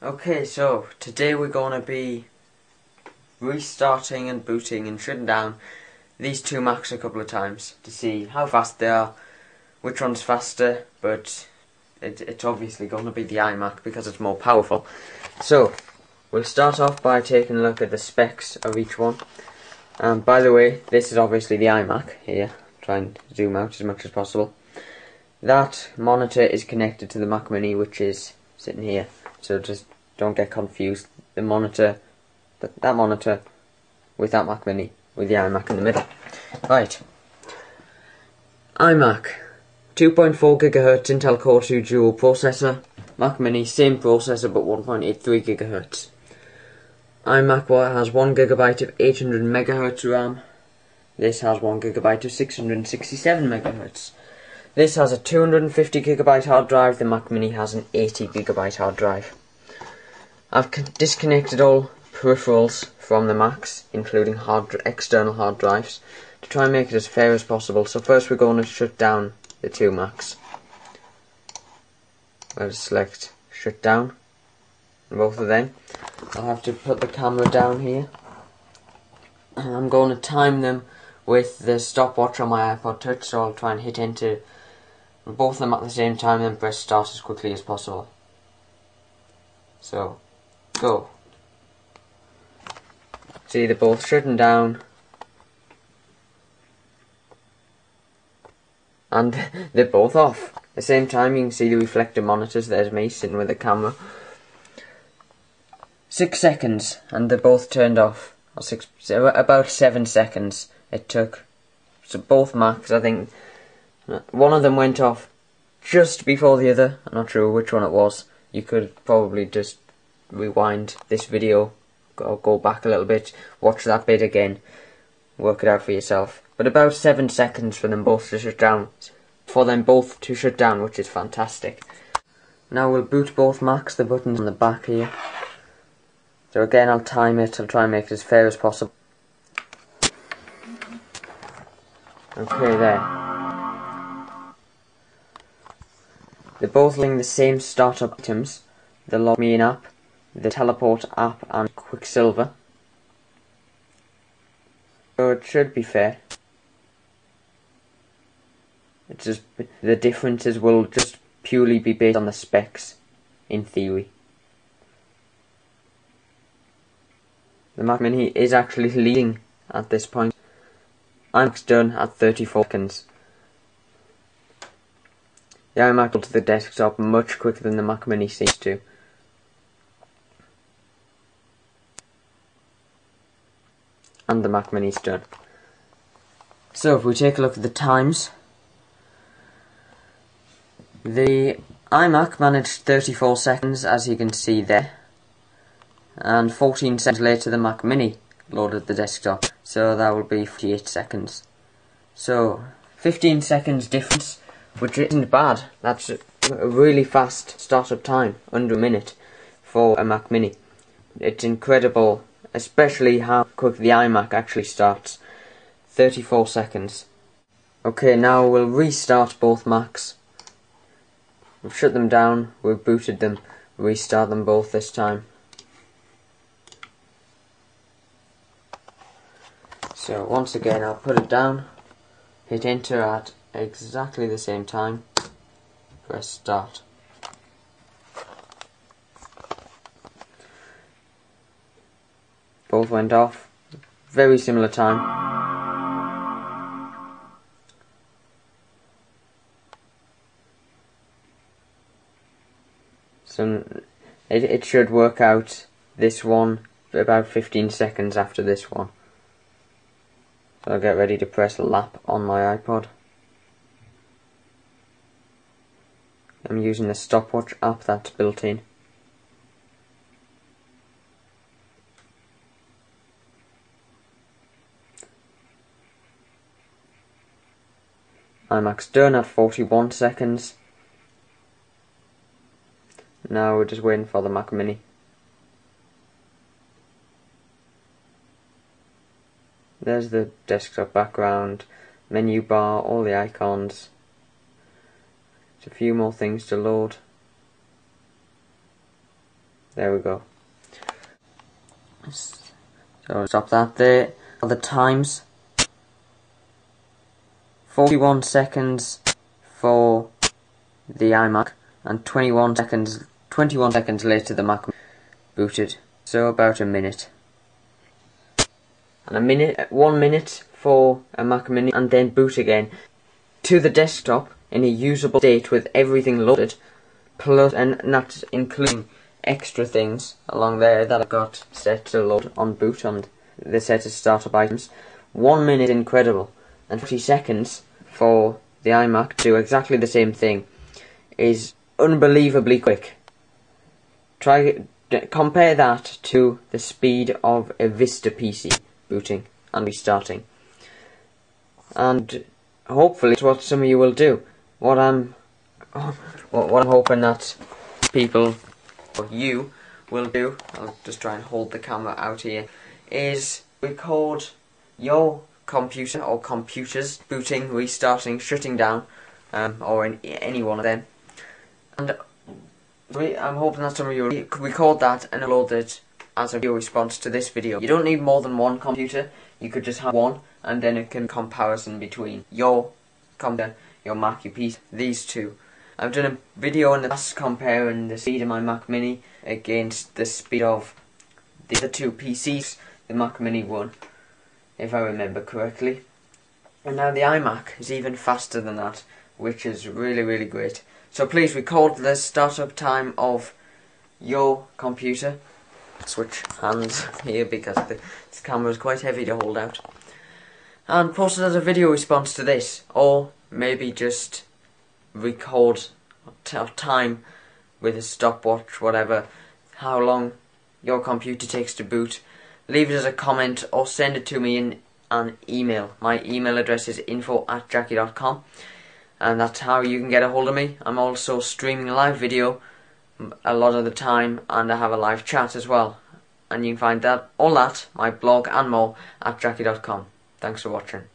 Okay, so today we're going to be restarting and booting and shutting down these two Macs a couple of times to see how fast they are, which one's faster, but it's obviously going to be the iMac because it's more powerful. So, we'll start off by taking a look at the specs of each one. By the way, this is obviously the iMac here, trying to zoom out as much as possible. That monitor is connected to the Mac Mini, which is sitting here, so just don't get confused. The monitor, that monitor with that Mac Mini, with the iMac in the middle. Right. iMac, 2.4 GHz Intel Core 2 dual processor. Mac Mini, same processor but 1.83 GHz. iMac has 1 GB of 800 MHz RAM. This has 1 GB of 667 MHz. This has a 250 GB hard drive. The Mac Mini has an 80 GB hard drive. I've disconnected all peripherals from the Macs, including external hard drives, to try and make it as fair as possible. So first we're going to shut down the two Macs. I'll select shut down on both of them. I'll have to put the camera down here. And I'm going to time them with the stopwatch on my iPod Touch, so I'll try and hit enter both of them at the same time and press start as quickly as possible. So, go. See, they're both shutting down. And they're both off. At the same time, you can see the reflector monitors. There's me sitting with the camera. 6 seconds, and they're both turned off. About 7 seconds it took. So both Macs, I think, one of them went off just before the other. I'm not sure which one it was. You could probably just rewind this video, go back a little bit, watch that bit again, work it out for yourself. But about 7 seconds for them both to shut down, which is fantastic. Now we'll boot both Macs, the buttons on the back here. So again, I'll time it, I'll try and make it as fair as possible. Okay, there. They're both using the same startup items, the Log Me In app, the Teleport app and Quicksilver. So it should be fair. It's just, the differences will just purely be based on the specs, in theory. The Mac Mini is actually leading at this point. iMac's done at 34 seconds. The iMac got to the desktop much quicker than the Mac Mini seems to. And the Mac Mini's done. So if we take a look at the times, the iMac managed 34 seconds, as you can see there, and 14 seconds later the Mac Mini loaded the desktop, so that will be 48 seconds. So 15 seconds difference, which isn't bad. That's a really fast startup time, under a minute, for a Mac Mini. It's incredible, especially how quick the iMac actually starts. 34 seconds. Okay, now we'll restart both Macs. We've shut them down, we've booted them, restart them both this time. So once again, I'll put it down, hit enter at exactly the same time, press start. Both went off, very similar time. So it should work out, this one about 15 seconds after this one. So I'll get ready to press lap on my iPod. I'm using the stopwatch app that's built in. iMac's done at 41 seconds. Now we're just waiting for the Mac Mini. There's the desktop background, menu bar, all the icons. Just a few more things to load. There we go. So stop that. There are the times. 41 seconds for the iMac and 21 seconds later the Mac booted. So about a minute. And 1 minute for a Mac Mini, and then boot again to the desktop in a usable state with everything loaded, plus and not including extra things along there that I've got set to load on boot and the set of startup items. 1 minute incredible, and 30 seconds for the iMac to do exactly the same thing is unbelievably quick. Compare that to the speed of a Vista PC booting and restarting, and hopefully it's what some of you will do. What I'm hoping that people, or you, will do, I'll just try and hold the camera out here, is record your computer or computers booting, restarting, shutting down, or in any one of them, and I'm hoping that some of you will record that and upload it as a video response to this video. You don't need more than one computer, you could just have one, and then it can comparison between your computer, your Mac, your PC, these two. I've done a video in the past comparing the speed of my Mac Mini against the speed of the other two PCs, the Mac Mini one, if I remember correctly. And now the iMac is even faster than that, which is really, really great. So please record the startup time of your computer. Switch hands here because this camera is quite heavy to hold out. And post it as a video response to this, or maybe just record time with a stopwatch, whatever, how long your computer takes to boot. Leave it as a comment or send it to me in an email. My email address is info@jackie.com, and that's how you can get a hold of me. I'm also streaming live video a lot of the time, and I have a live chat as well, and you can find all that, my blog and more, at jackie.com. Thanks for watching.